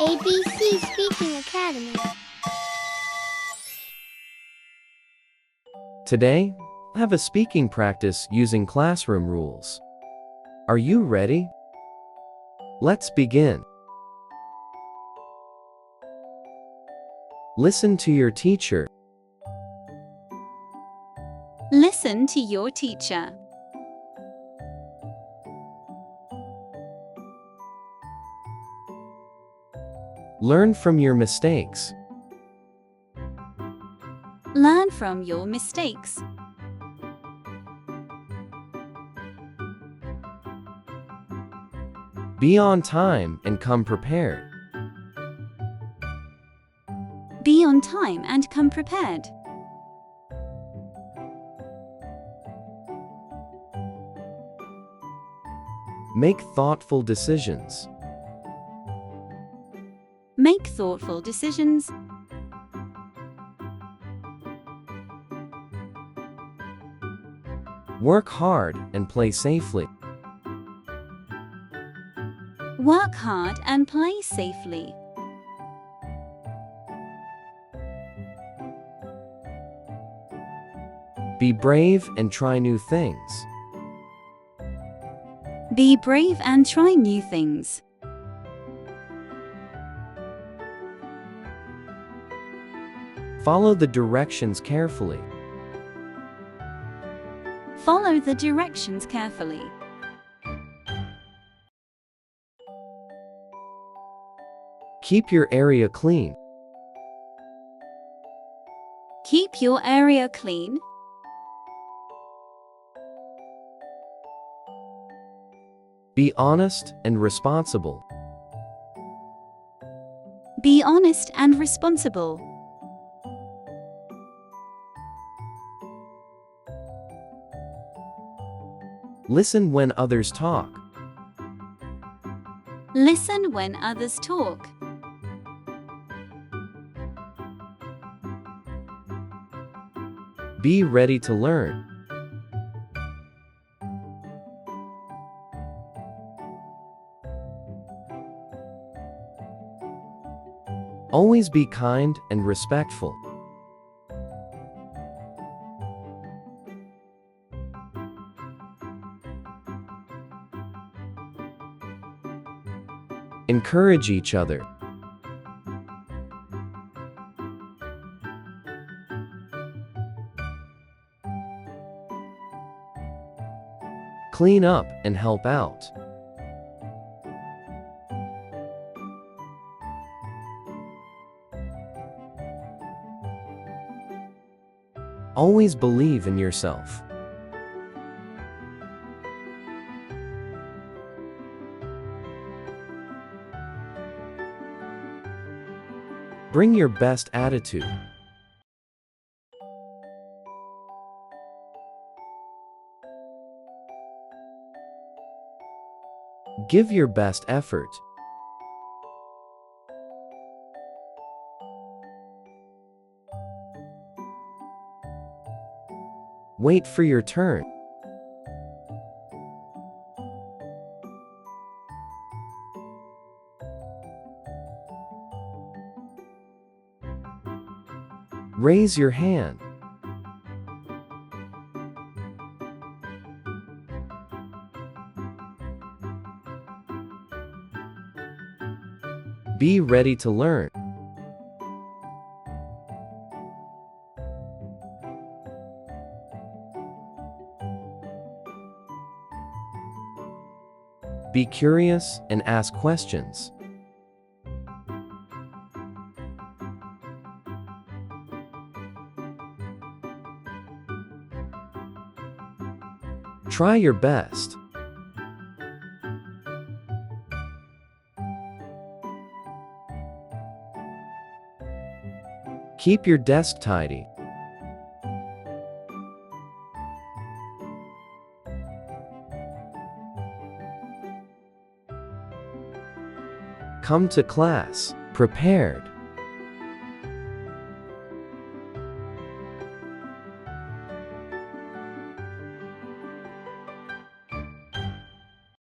ABC Speaking Academy. Today, have a speaking practice using classroom rules. Are you ready? Let's begin. Listen to your teacher. Listen to your teacher. Learn from your mistakes. Learn from your mistakes. Be on time and come prepared. Be on time and come prepared. Make thoughtful decisions. Make thoughtful decisions. Work hard and play safely. Work hard and play safely. Be brave and try new things. Be brave and try new things. Follow the directions carefully. Follow the directions carefully. Keep your area clean. Keep your area clean. Be honest and responsible. Be honest and responsible. Listen when others talk. Listen when others talk. Be ready to learn. Always be kind and respectful. Encourage each other. Clean up and help out. Always believe in yourself. Bring your best attitude. Give your best effort. Wait for your turn. Raise your hand. Be ready to learn. Be curious and ask questions. Try your best. Keep your desk tidy. Come to class prepared.